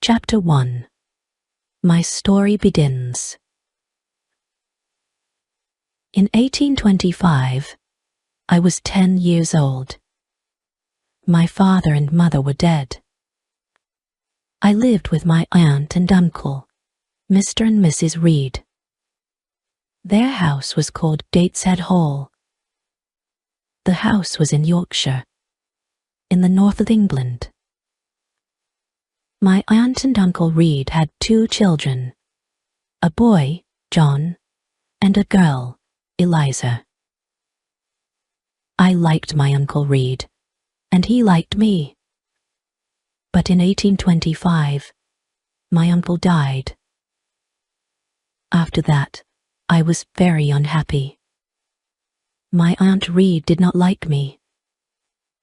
Chapter 1. My story begins. In 1825, I was 10 years old. My father and mother were dead. I lived with my aunt and uncle, Mr. and Mrs. Reed. Their house was called Gateshead Hall. The house was in Yorkshire, in the north of England. My aunt and uncle Reed had 2 children, a boy, John, and a girl, Eliza. I liked my uncle Reed, and he liked me. But in 1825, my uncle died. After that, I was very unhappy. My Aunt Reed did not like me,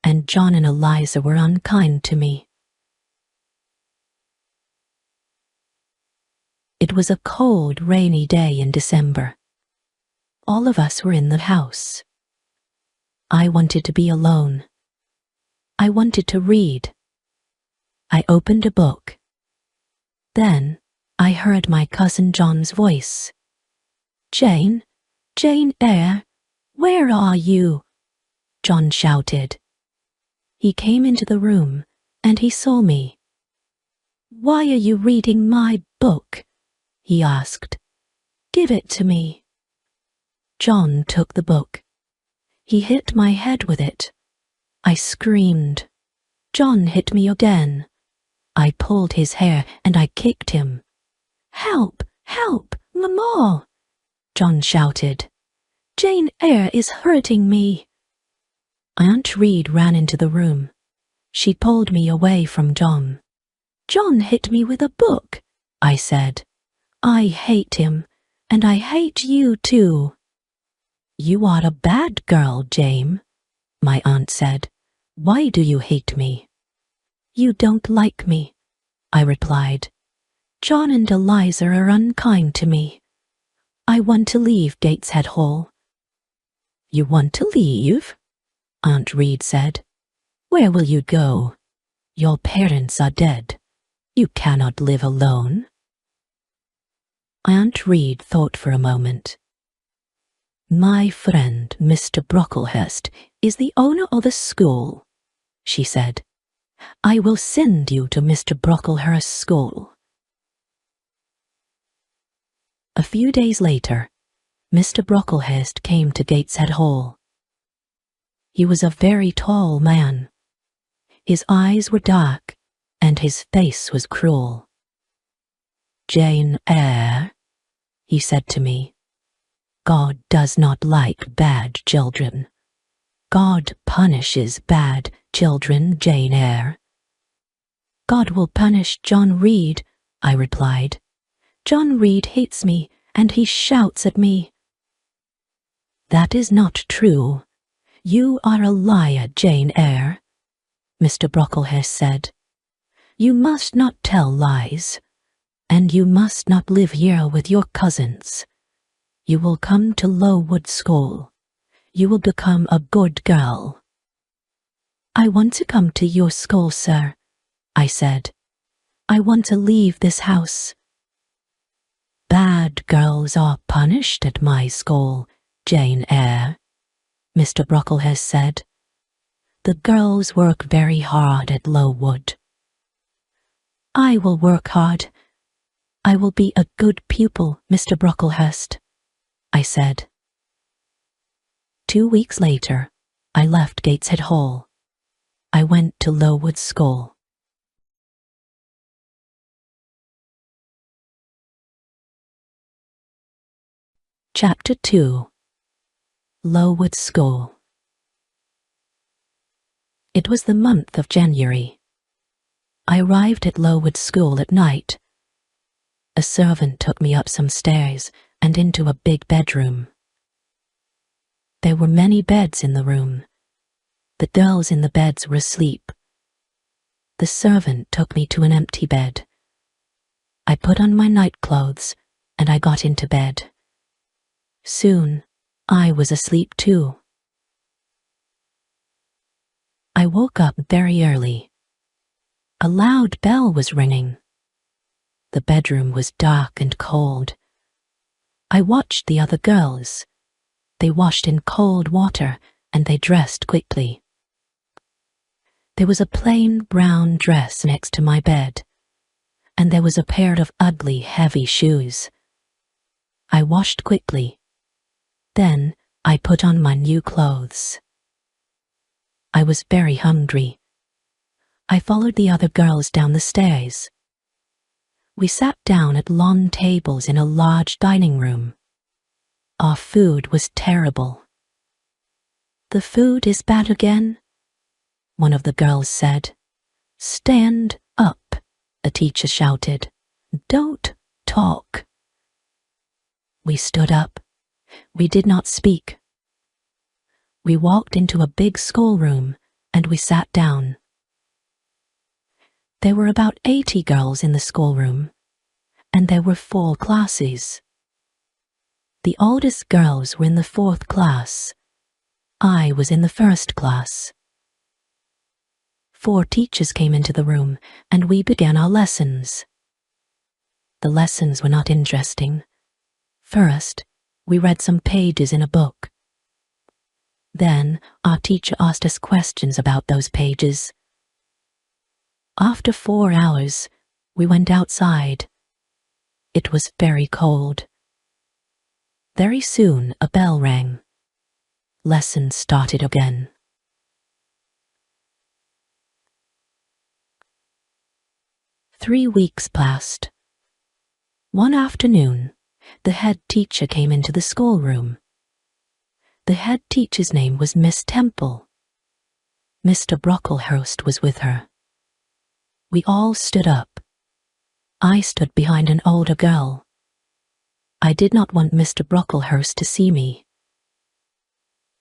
and John and Eliza were unkind to me. It was a cold, rainy day in December. All of us were in the house. I wanted to be alone. I wanted to read. I opened a book. Then I heard my cousin John's voice. "Jane, Jane Eyre, where are you?" John shouted. He came into the room and he saw me. "Why are you reading my book?" he asked. "Give it to me." John took the book. He hit my head with it. I screamed. John hit me again. I pulled his hair and I kicked him. "Help! Help! Mama!" John shouted. "Jane Eyre is hurting me." Aunt Reed ran into the room. She pulled me away from John. "John hit me with a book," I said. "I hate him, and I hate you too." "You are a bad girl, Jane," my aunt said. "Why do you hate me?" "You don't like me," I replied. "John and Eliza are unkind to me. I want to leave Gateshead Hall." "You want to leave?" Aunt Reed said. "Where will you go? Your parents are dead. You cannot live alone." Aunt Reed thought for a moment. "My friend, Mr. Brocklehurst, is the owner of the school," she said. "I will send you to Mr. Brocklehurst's school." A few days later, Mr. Brocklehurst came to Gateshead Hall. He was a very tall man. His eyes were dark, and his face was cruel. "Jane Eyre," he said to me, "God does not like bad children. God punishes bad children, Jane Eyre." "God will punish John Reed," I replied. "John Reed hates me, and he shouts at me." "That is not true. You are a liar, Jane Eyre," Mr. Brocklehurst said. "You must not tell lies, and you must not live here with your cousins. You will come to Lowood School. You will become a good girl." "I want to come to your school, sir," I said. "I want to leave this house." "Bad girls are punished at my school, Jane Eyre," Mr. Brocklehurst said. "The girls work very hard at Lowood." "I will work hard. I will be a good pupil, Mr. Brocklehurst," I said. 2 weeks later, I left Gateshead Hall. I went to Lowood School. Chapter 2. Lowood School. It was the month of January. I arrived at Lowood School at night. A servant took me up some stairs and into a big bedroom. There were many beds in the room. The girls in the beds were asleep. The servant took me to an empty bed. I put on my nightclothes and I got into bed. Soon, I was asleep too. I woke up very early. A loud bell was ringing. The bedroom was dark and cold. I watched the other girls. They washed in cold water and they dressed quickly. There was a plain brown dress next to my bed, and there was a pair of ugly, heavy shoes. I washed quickly. Then I put on my new clothes. I was very hungry. I followed the other girls down the stairs. We sat down at long tables in a large dining room. Our food was terrible. "The food is bad again?" one of the girls said. "Stand up," a teacher shouted. "Don't talk." We stood up. We did not speak. We walked into a big schoolroom and we sat down. There were about 80 girls in the schoolroom, and there were 4 classes. The oldest girls were in the 4th class. I was in the 1st class. 4 teachers came into the room and we began our lessons. The lessons were not interesting. First, we read some pages in a book. Then our teacher asked us questions about those pages. After 4 hours, we went outside. It was very cold. Very soon a bell rang. Lessons started again. Three weeks passed. One afternoon, the head teacher came into the schoolroom. The head teacher's name was Miss Temple. Mr. Brocklehurst was with her. We all stood up. I stood behind an older girl. I did not want Mr. Brocklehurst to see me.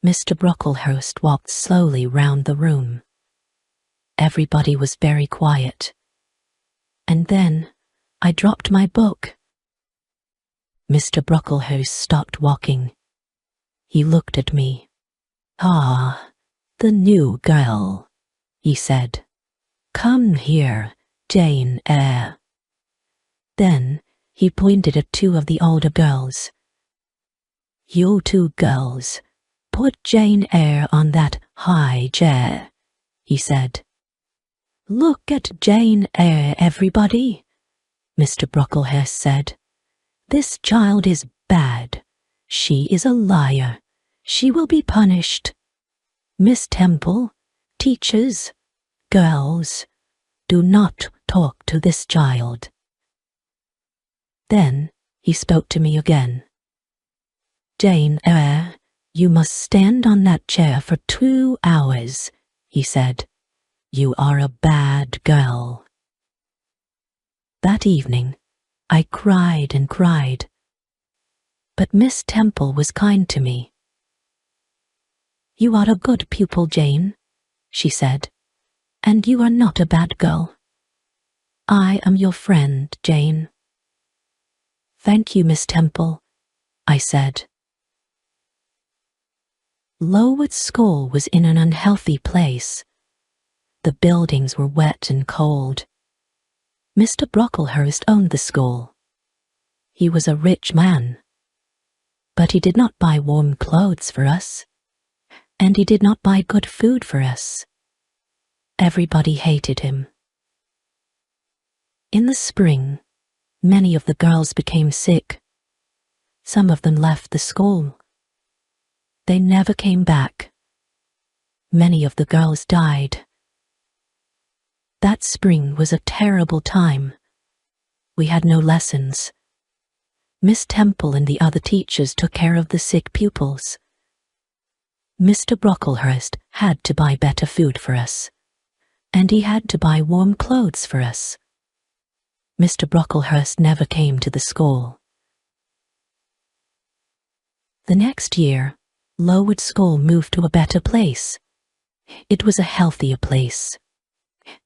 Mr. Brocklehurst walked slowly round the room. Everybody was very quiet. And then I dropped my book. Mr. Brocklehurst stopped walking. He looked at me. "Ah, the new girl," he said. "Come here, Jane Eyre." Then he pointed at 2 of the older girls. "You 2 girls, put Jane Eyre on that high chair," he said. "Look at Jane Eyre, everybody," Mr. Brocklehurst said. "This child is bad. She is a liar. She will be punished. Miss Temple, teachers, girls, do not talk to this child." Then he spoke to me again. "Jane Eyre, you must stand on that chair for 2 hours," he said. "You are a bad girl." That evening, I cried and cried. But Miss Temple was kind to me. "You are a good pupil, Jane," she said, "and you are not a bad girl. I am your friend, Jane." "Thank you, Miss Temple," I said. Lowood School was in an unhealthy place. The buildings were wet and cold. Mr. Brocklehurst owned the school. He was a rich man. But he did not buy warm clothes for us, and he did not buy good food for us. Everybody hated him. In the spring, many of the girls became sick. Some of them left the school. They never came back. Many of the girls died. That spring was a terrible time. We had no lessons. Miss Temple and the other teachers took care of the sick pupils. Mr. Brocklehurst had to buy better food for us, and he had to buy warm clothes for us. Mr. Brocklehurst never came to the school. The next year, Lowood School moved to a better place. It was a healthier place.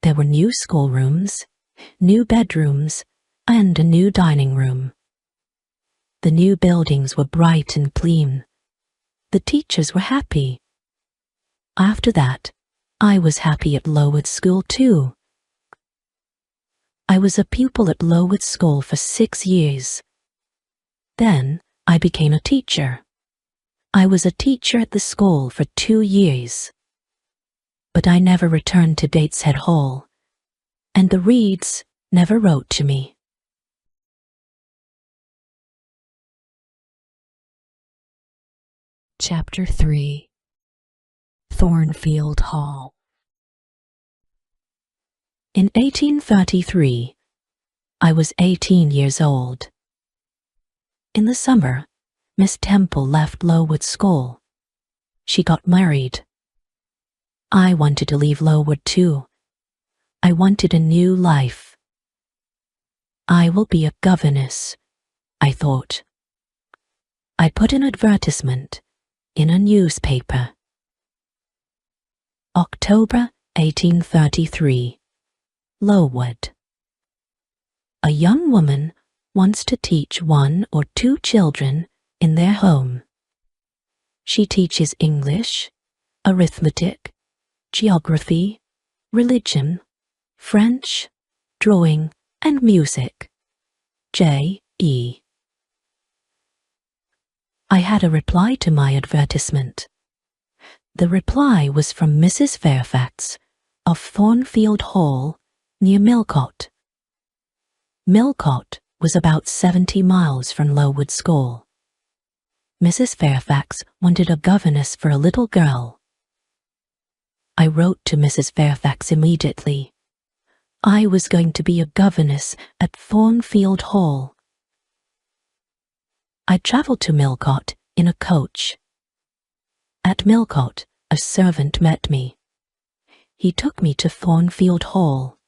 There were new schoolrooms, new bedrooms, and a new dining room. The new buildings were bright and clean. The teachers were happy. After that, I was happy at Lowood School too. I was a pupil at Lowood School for 6 years. Then I became a teacher. I was a teacher at the school for 2 years. But I never returned to Gateshead Hall, and the Reeds never wrote to me. Chapter 3. Thornfield Hall. In 1833, I was 18 years old. In the summer, Miss Temple left Lowood School. She got married. I wanted to leave Lowood too. I wanted a new life. I will be a governess, I thought. I put an advertisement in a newspaper. October 1833, Lowood. A young woman wants to teach 1 or 2 children in their home. She teaches English, arithmetic, geography, religion, French, drawing, and music. J.E. I had a reply to my advertisement. The reply was from Mrs. Fairfax of Thornfield Hall, near Millcote. Millcote was about 70 miles from Lowood School. Mrs. Fairfax wanted a governess for a little girl. I wrote to Mrs. Fairfax immediately. I was going to be a governess at Thornfield Hall. I travelled to Millcote in a coach. At Millcote, a servant met me. He took me to Thornfield Hall.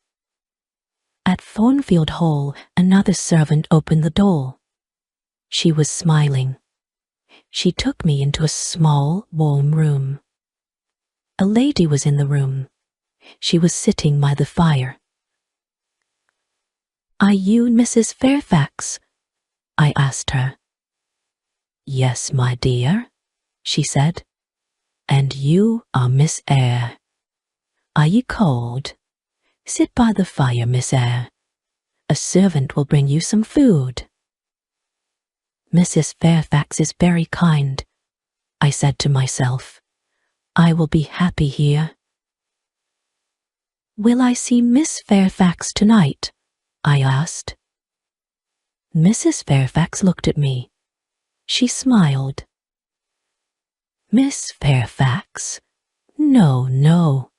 At Thornfield Hall, another servant opened the door. She was smiling. She took me into a small, warm room. A lady was in the room. She was sitting by the fire. "Are you Mrs. Fairfax?" I asked her. "Yes, my dear," she said. "And you are Miss Eyre. Are you cold? Sit by the fire, Miss Eyre. A servant will bring you some food." "Mrs. Fairfax is very kind," I said to myself. "I will be happy here." "Will I see Miss Fairfax tonight?" I asked. Mrs. Fairfax looked at me. She smiled. "Miss Fairfax? No, no,"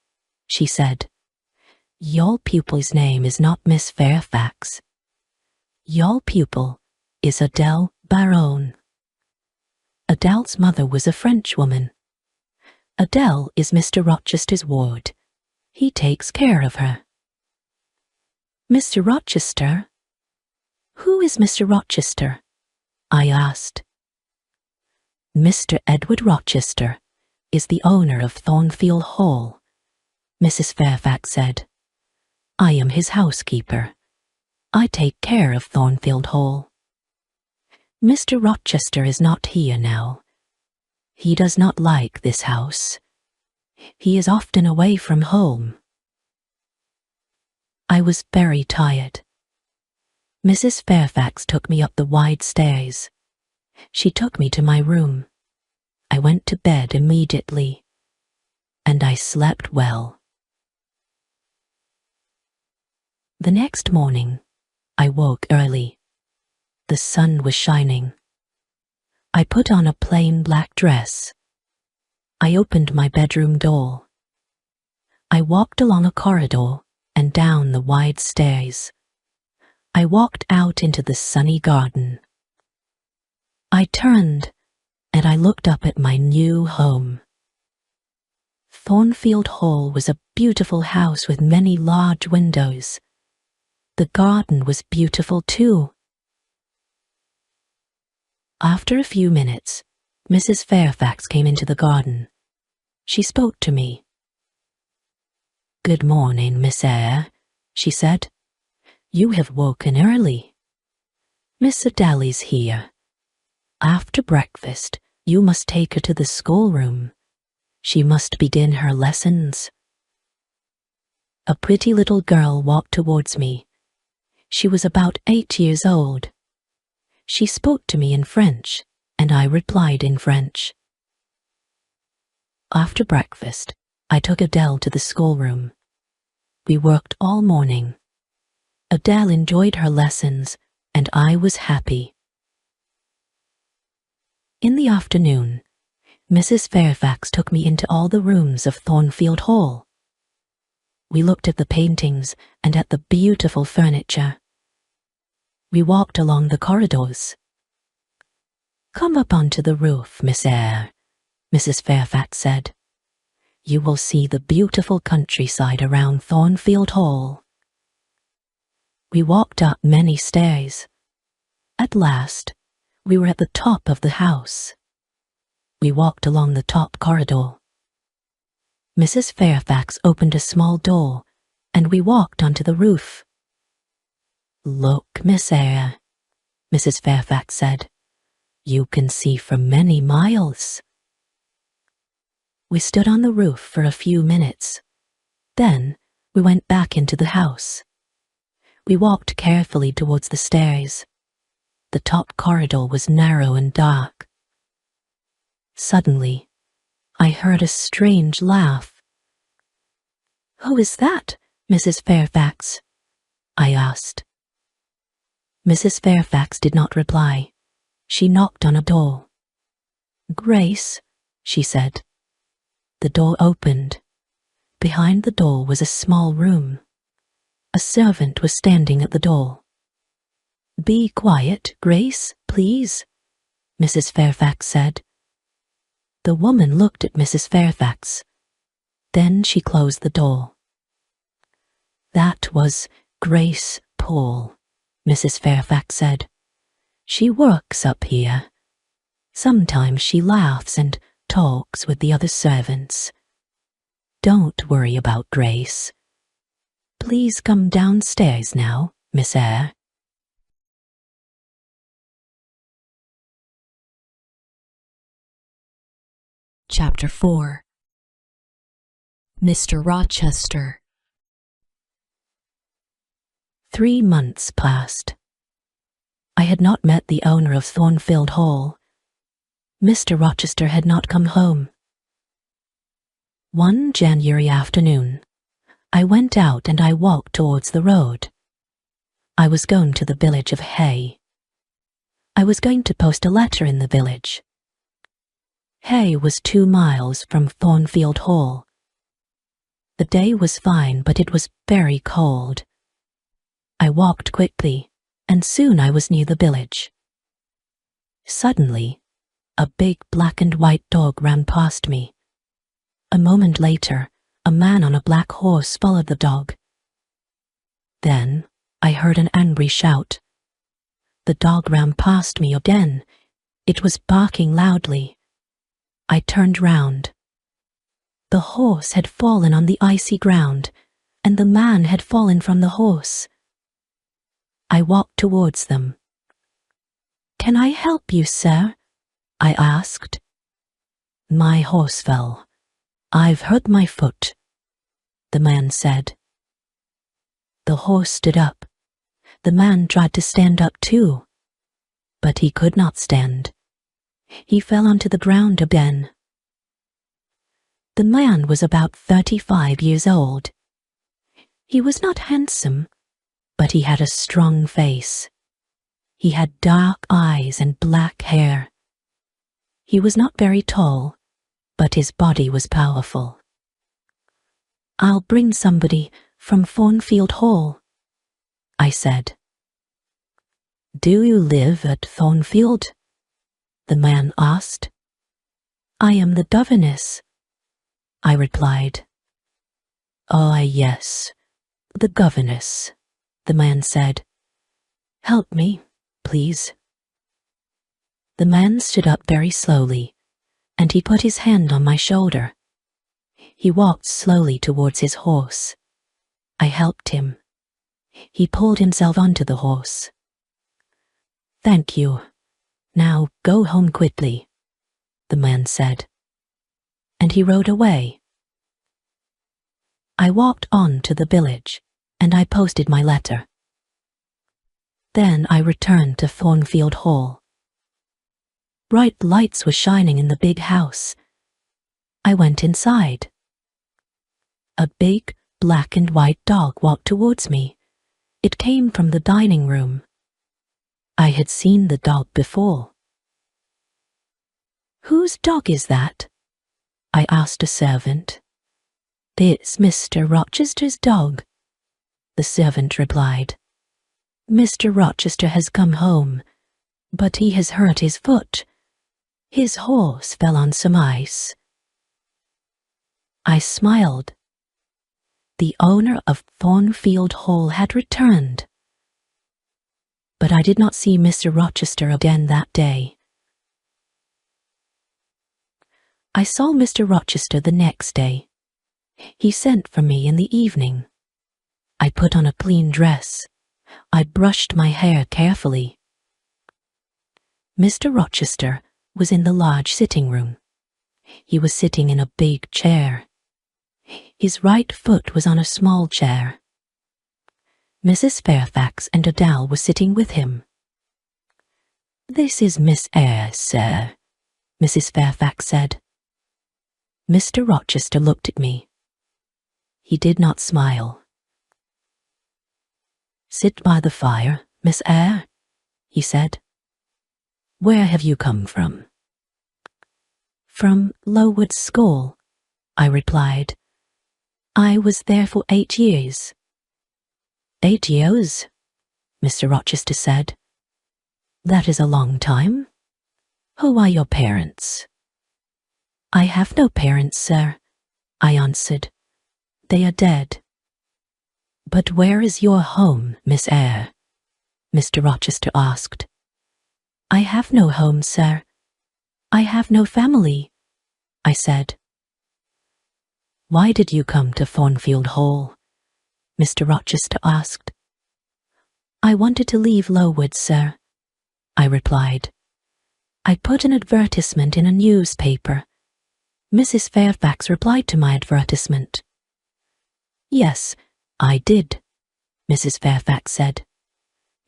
she said. "Your pupil's name is not Miss Fairfax. Your pupil is Adele Baron." Adele's mother was a Frenchwoman. Adele is Mr. Rochester's ward. He takes care of her. "Mr. Rochester? Who is Mr. Rochester?" I asked. "Mr. Edward Rochester is the owner of Thornfield Hall," Mrs. Fairfax said. "I am his housekeeper. I take care of Thornfield Hall. Mr. Rochester is not here now. He does not like this house. He is often away from home." I was very tired. Mrs. Fairfax took me up the wide stairs. She took me to my room. I went to bed immediately, and I slept well. The next morning, I woke early. The sun was shining. I put on a plain black dress. I opened my bedroom door. I walked along a corridor and down the wide stairs. I walked out into the sunny garden. I turned and I looked up at my new home. Thornfield Hall was a beautiful house with many large windows. The garden was beautiful too. After a few minutes, Mrs. Fairfax came into the garden. She spoke to me. "Good morning, Miss Eyre," she said. "You have woken early. Miss Adele is here. After breakfast, you must take her to the schoolroom. She must begin her lessons." A pretty little girl walked towards me. She was about 8 years old. She spoke to me in French, and I replied in French. After breakfast, I took Adele to the schoolroom. We worked all morning. Adele enjoyed her lessons, and I was happy. In the afternoon, Mrs. Fairfax took me into all the rooms of Thornfield Hall. We looked at the paintings and at the beautiful furniture. We walked along the corridors. "Come up onto the roof, Miss Eyre," Mrs. Fairfax said. "You will see the beautiful countryside around Thornfield Hall." We walked up many stairs. At last, we were at the top of the house. We walked along the top corridor. Mrs. Fairfax opened a small door, and we walked onto the roof. "Look, Miss Eyre," Mrs. Fairfax said. "You can see for many miles." We stood on the roof for a few minutes. Then we went back into the house. We walked carefully towards the stairs. The top corridor was narrow and dark. Suddenly, I heard a strange laugh. "Who is that, Mrs. Fairfax?" I asked. Mrs. Fairfax did not reply. She knocked on a door. "Grace," she said. The door opened. Behind the door was a small room. A servant was standing at the door. "Be quiet, Grace, please," Mrs. Fairfax said. The woman looked at Mrs. Fairfax. Then she closed the door. "That was Grace Poole," Mrs. Fairfax said. "She works up here. Sometimes she laughs and talks with the other servants. Don't worry about Grace. Please come downstairs now, Miss Eyre." Chapter 4. Mr. Rochester. 3 months passed. I had not met the owner of Thornfield Hall. Mr. Rochester had not come home. One January afternoon, I went out and I walked towards the road. I was going to the village of Eyre. I was going to post a letter in the village. Eyre was 2 miles from Thornfield Hall. The day was fine, but it was very cold. I walked quickly, and soon I was near the village. Suddenly, a big black and white dog ran past me. A moment later, a man on a black horse followed the dog. Then I heard an angry shout. The dog ran past me again. It was barking loudly. I turned round. The horse had fallen on the icy ground, and the man had fallen from the horse. I walked towards them. "Can I help you, sir?" I asked. "My horse fell. I've hurt my foot," the man said. The horse stood up. The man tried to stand up too, but he could not stand. He fell onto the ground again. The man was about 35 years old. He was not handsome, but he had a strong face. He had dark eyes and black hair. He was not very tall, but his body was powerful. "I'll bring somebody from Thornfield Hall," I said. "Do you live at Thornfield?" the man asked. "I am the governess," I replied. "Ah, yes, the governess," the man said. "Help me, please." The man stood up very slowly, and he put his hand on my shoulder. He walked slowly towards his horse. I helped him. He pulled himself onto the horse. "Thank you. Now go home quickly," the man said. And he rode away. I walked on to the village, and I posted my letter. Then I returned to Thornfield Hall. Bright lights were shining in the big house. I went inside. A big, black and white dog walked towards me. It came from the dining room. I had seen the dog before. "Whose dog is that?" I asked a servant. "It's Mr. Rochester's dog," the servant replied. "Mr. Rochester has come home, but he has hurt his foot. His horse fell on some ice." I smiled. The owner of Thornfield Hall had returned. But I did not see Mr. Rochester again that day. I saw Mr. Rochester the next day. He sent for me in the evening. I put on a clean dress. I brushed my hair carefully. Mr. Rochester was in the large sitting room. He was sitting in a big chair. His right foot was on a small chair. Mrs. Fairfax and Adele were sitting with him. "This is Miss Eyre, sir," Mrs. Fairfax said. Mr. Rochester looked at me. He did not smile. "Sit by the fire, Miss Eyre," he said. "Where have you come from?" "From Lowood School," I replied. "I was there for 8 years." "8 years?" Mr. Rochester said. "That is a long time. Who are your parents?" "I have no parents, sir," I answered. "They are dead." "But where is your home, Miss Eyre?" Mr. Rochester asked. "I have no home, sir. I have no family," I said. "Why did you come to Thornfield Hall?" Mr. Rochester asked. "I wanted to leave Lowood, sir," I replied. "I put an advertisement in a newspaper. Mrs. Fairfax replied to my advertisement." "Yes, I did," Mrs. Fairfax said.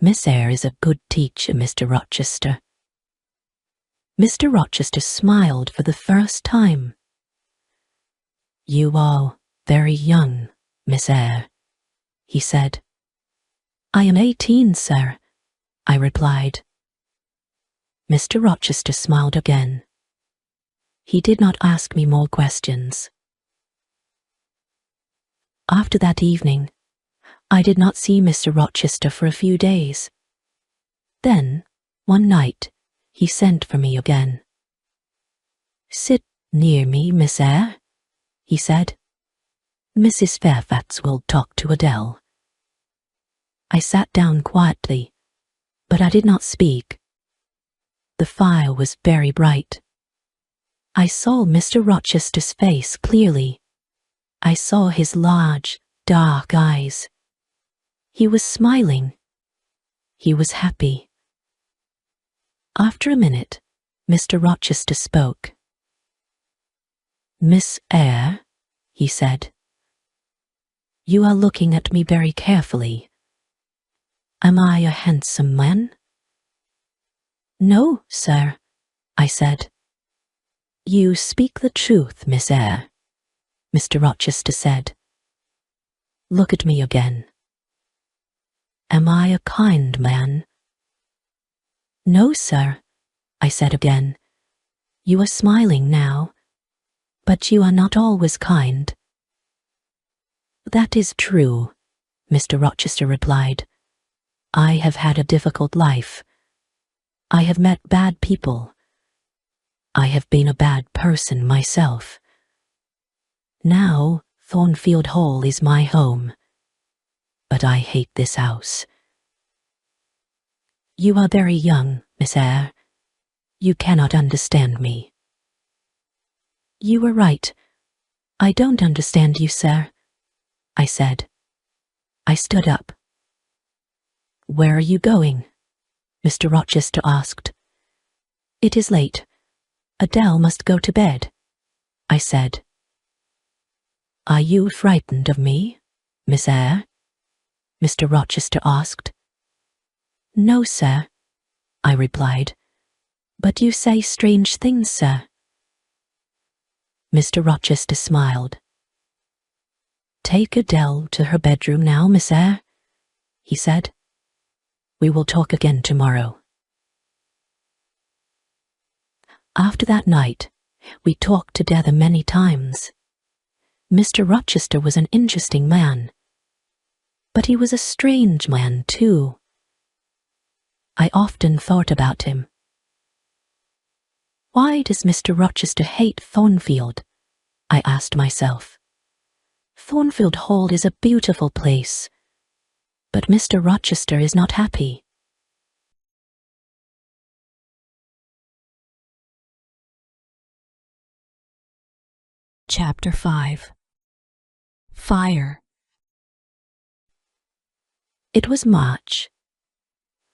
"Miss Eyre is a good teacher, Mr. Rochester." Mr. Rochester smiled for the first time. "You are very young, Miss Eyre," he said. "I am 18, sir," I replied. Mr. Rochester smiled again. He did not ask me more questions. After that evening, I did not see Mr. Rochester for a few days. Then, one night, he sent for me again. "Sit near me, Miss Eyre," he said. "Mrs. Fairfax will talk to Adele." I sat down quietly, but I did not speak. The fire was very bright. I saw Mr. Rochester's face clearly. I saw his large, dark eyes. He was smiling. He was happy. After a minute, Mr. Rochester spoke. "Miss Eyre," he said, "you are looking at me very carefully. Am I a handsome man?" "No, sir," I said. "You speak the truth, Miss Eyre," Mr. Rochester said. "Look at me again. Am I a kind man?" "No, sir," I said again. "You are smiling now, but you are not always kind." "That is true," Mr. Rochester replied. "I have had a difficult life. I have met bad people. I have been a bad person myself. Now Thornfield Hall is my home, but I hate this house." "You are very young, Miss Eyre. You cannot understand me." "You were right. I don't understand you, sir," I said. I stood up. "Where are you going?" Mr. Rochester asked. "It is late. Adele must go to bed," I said. "Are you frightened of me, Miss Eyre?" Mr. Rochester asked. No, sir, I replied. But you say strange things, sir. Mr. Rochester smiled. Take Adele to her bedroom now, Miss Eyre, he said. We will talk again tomorrow. After that night, we talked together many times. Mr. Rochester was an interesting man, but he was a strange man too. I often thought about him. Why does Mr. Rochester hate Thornfield? I asked myself. Thornfield Hall is a beautiful place, but Mr. Rochester is not happy. Chapter 5. Fire. It was March.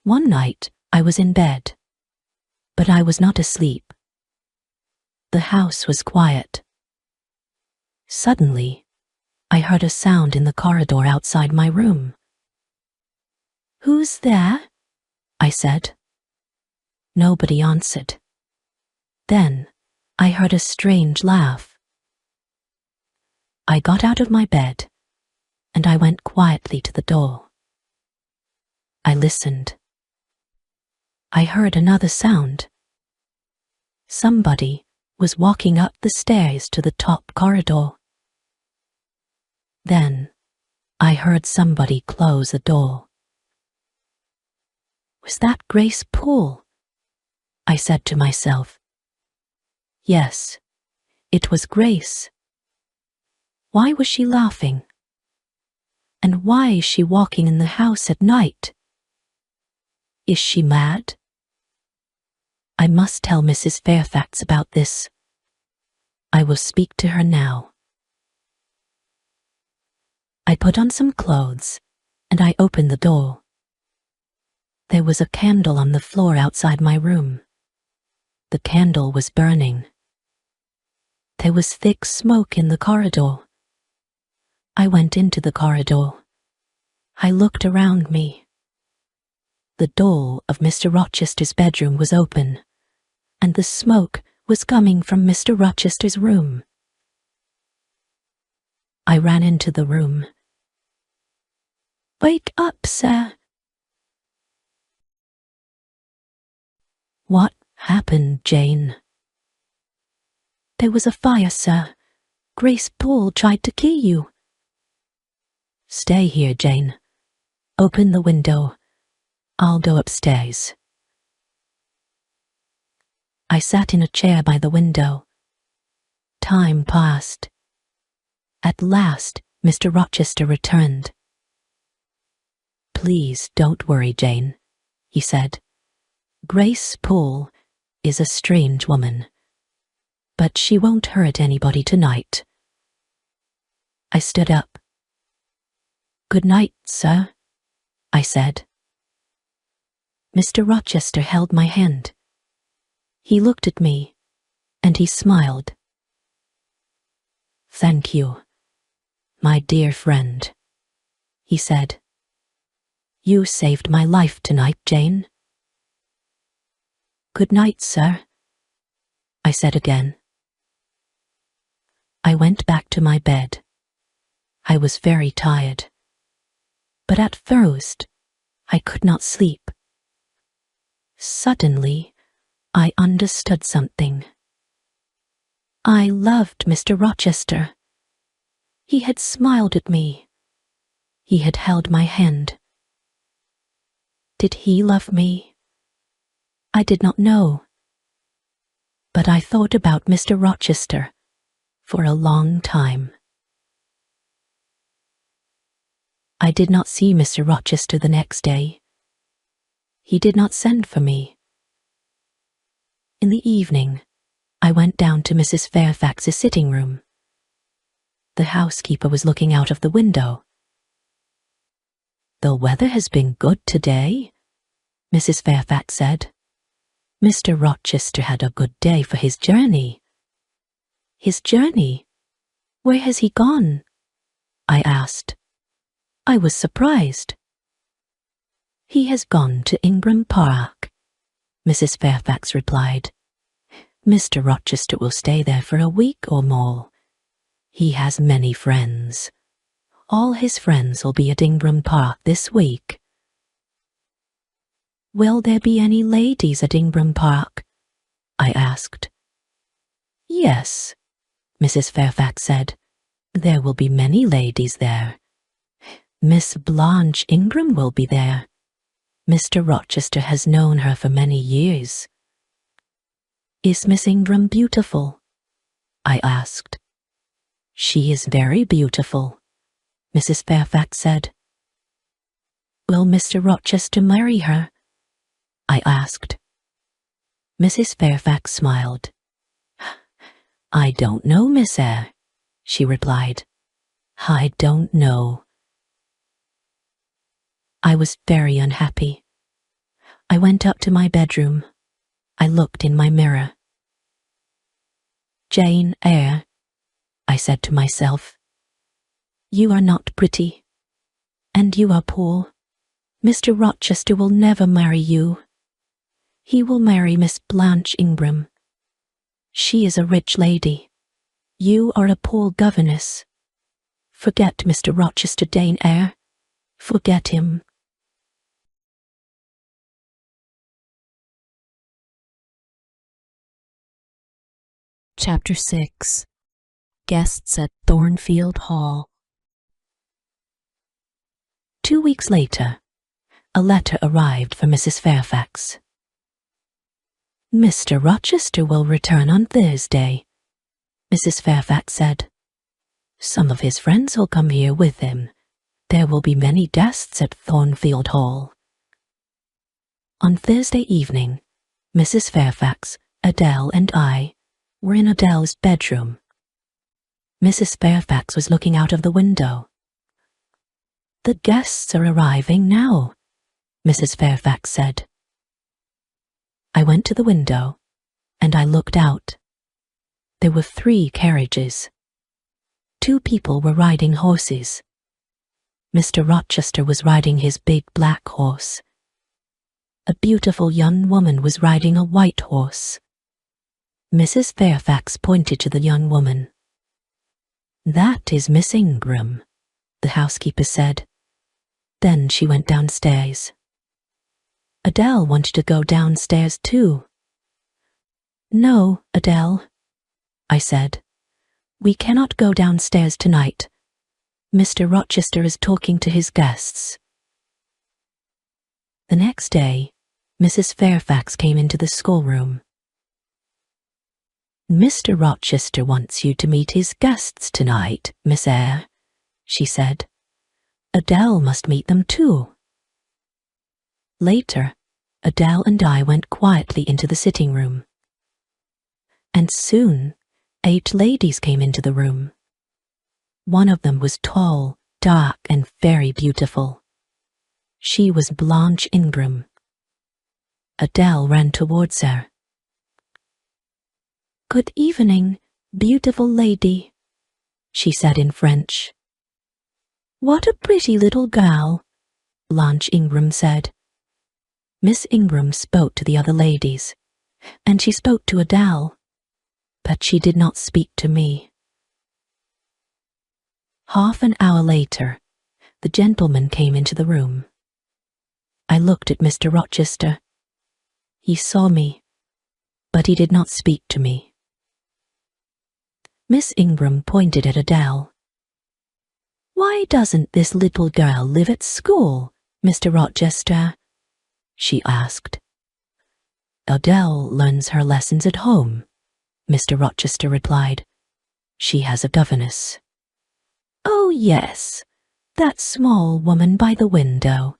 One night I was in bed, but I was not asleep. The house was quiet. Suddenly, I heard a sound in the corridor outside my room. Who's there? I said. Nobody answered. Then I heard a strange laugh. I got out of my bed and I went quietly to the door. I listened. I heard another sound. Somebody was walking up the stairs to the top corridor. Then I heard somebody close the door. Was that Grace Poole? I said to myself. Yes, it was Grace. Why was she laughing? And why is she walking in the house at night? Is she mad? I must tell Mrs. Fairfax about this. I will speak to her now. I put on some clothes and I opened the door. There was a candle on the floor outside my room. The candle was burning. There was thick smoke in the corridor. I went into the corridor. I looked around me. The door of Mr. Rochester's bedroom was open, and the smoke was coming from Mr. Rochester's room. I ran into the room. Wake up, sir. What happened, Jane? There was a fire, sir. Grace Poole tried to kill you. Stay here, Jane. Open the window. I'll go upstairs. I sat in a chair by the window. Time passed. At last, Mr. Rochester returned. Please don't worry, Jane, he said. Grace Poole is a strange woman, but she won't hurt anybody tonight. I stood up. Good night, sir, I said. Mr. Rochester held my hand. He looked at me, and he smiled. Thank you, my dear friend, he said. You saved my life tonight, Jane. Good night, sir, I said again. I went back to my bed. I was very tired, but at first I could not sleep. Suddenly, I understood something. I loved Mr. Rochester. He had smiled at me. He had held my hand. Did he love me? I did not know. But I thought about Mr. Rochester for a long time. I did not see Mr. Rochester the next day. He did not send for me. In the evening, I went down to Mrs. Fairfax's sitting room. The housekeeper was looking out of the window. The weather has been good today, Mrs. Fairfax said. Mr. Rochester had a good day for his journey. His journey? Where has he gone? I asked. I was surprised. He has gone to Ingram Park, Mrs. Fairfax replied. Mr. Rochester will stay there for a week or more. He has many friends. All his friends will be at Ingram Park this week. Will there be any ladies at Ingram Park? I asked. Yes, Mrs. Fairfax said. There will be many ladies there. Miss Blanche Ingram will be there. Mr. Rochester has known her for many years. Is Miss Ingram beautiful? I asked. She is very beautiful, Mrs. Fairfax said. Will Mr. Rochester marry her? I asked. Mrs. Fairfax smiled. I don't know, Miss Eyre, she replied. I don't know. I was very unhappy. I went up to my bedroom. I looked in my mirror. Jane Eyre, I said to myself, you are not pretty, and you are poor. Mr. Rochester will never marry you. He will marry Miss Blanche Ingram. She is a rich lady. You are a poor governess. Forget Mr. Rochester, Jane Eyre. Forget him. Chapter 6. Guests at Thornfield Hall. 2 weeks later, a letter arrived for Mrs. Fairfax. Mr. Rochester will return on Thursday, Mrs. Fairfax said. Some of his friends will come here with him. There will be many guests at Thornfield Hall. On Thursday evening, Mrs. Fairfax, Adele, and I were in Adele's bedroom. Mrs. Fairfax was looking out of the window. The guests are arriving now, Mrs. Fairfax said. I went to the window, and I looked out. There were 3 carriages. 2 people were riding horses. Mr. Rochester was riding his big black horse. A beautiful young woman was riding a white horse. Mrs. Fairfax pointed to the young woman. That is Miss Ingram, the housekeeper said. Then she went downstairs. Adele wanted to go downstairs too. No, Adele, I said. We cannot go downstairs tonight. Mr. Rochester is talking to his guests. The next day, Mrs. Fairfax came into the schoolroom. Mr. Rochester wants you to meet his guests tonight, Miss Eyre, she said. Adele must meet them too. Later, Adele and I went quietly into the sitting room. And soon, 8 ladies came into the room. One of them was tall, dark, and very beautiful. She was Blanche Ingram. Adele ran towards her. Good evening, beautiful lady, she said in French. What a pretty little girl, Blanche Ingram said. Miss Ingram spoke to the other ladies, and she spoke to Adele, but she did not speak to me. Half an hour later, the gentleman came into the room. I looked at Mr. Rochester. He saw me, but he did not speak to me. Miss Ingram pointed at Adele. Why doesn't this little girl live at school, Mr. Rochester? She asked. Adele learns her lessons at home, Mr. Rochester replied. She has a governess. Oh, yes, that small woman by the window,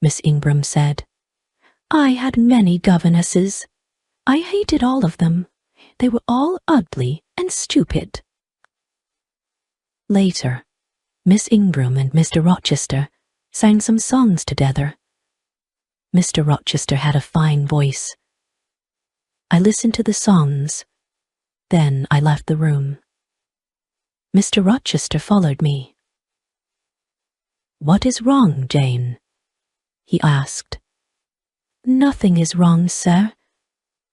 Miss Ingram said. I had many governesses. I hated all of them. They were all ugly and stupid. Later, Miss Ingram and Mr. Rochester sang some songs together. Mr. Rochester had a fine voice. I listened to the songs. Then I left the room. Mr. Rochester followed me. What is wrong, Jane? he asked. "Nothing is wrong, sir,"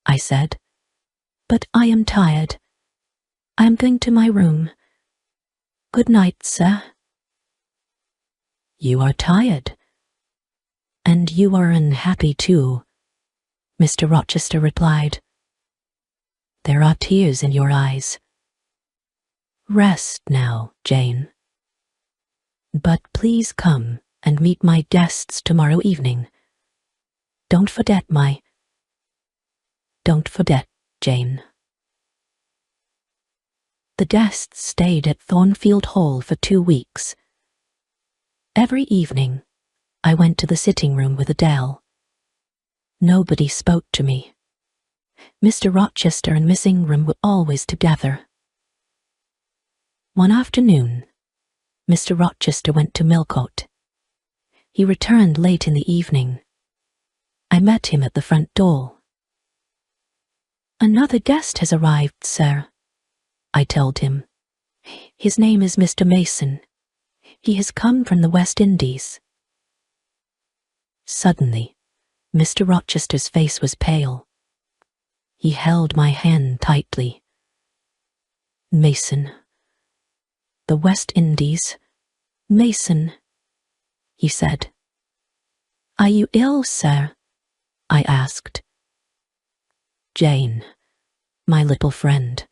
I said, "but I am tired. I am going to my room. Good night, sir." "You are tired. And you are unhappy too," Mr. Rochester replied. "There are tears in your eyes. Rest now, Jane. But please come and meet my guests tomorrow evening. Don't forget, Jane." The guests stayed at Thornfield Hall for 2 weeks. Every evening, I went to the sitting room with Adele. Nobody spoke to me. Mr. Rochester and Miss Ingram were always together. One afternoon, Mr. Rochester went to Millcote. He returned late in the evening. I met him at the front door. "Another guest has arrived, sir," I told him. "His name is Mr. Mason. He has come from the West Indies." Suddenly, Mr. Rochester's face was pale. He held my hand tightly. "Mason. The West Indies. Mason," he said. "Are you ill, sir?" I asked. "Jane, my little friend,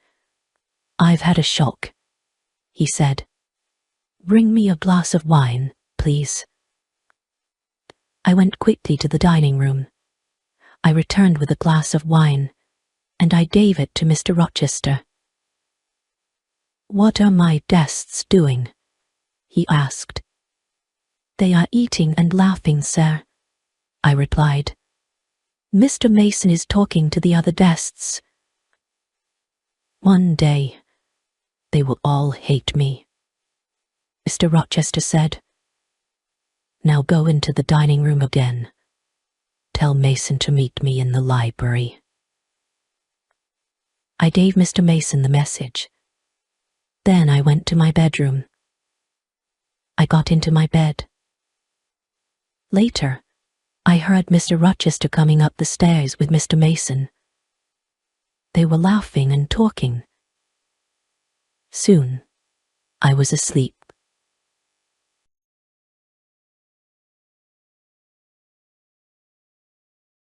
I've had a shock," he said. "Bring me a glass of wine, please." I went quickly to the dining room. I returned with a glass of wine, and I gave it to Mr. Rochester. "What are my guests doing?" he asked. "They are eating and laughing, sir," I replied. "Mr. Mason is talking to the other guests. One day, they will all hate me," Mr. Rochester said. "Now go into the dining room again. Tell Mason to meet me in the library." I gave Mr. Mason the message. Then I went to my bedroom. I got into my bed. Later, I heard Mr. Rochester coming up the stairs with Mr. Mason. They were laughing and talking. Soon, I was asleep.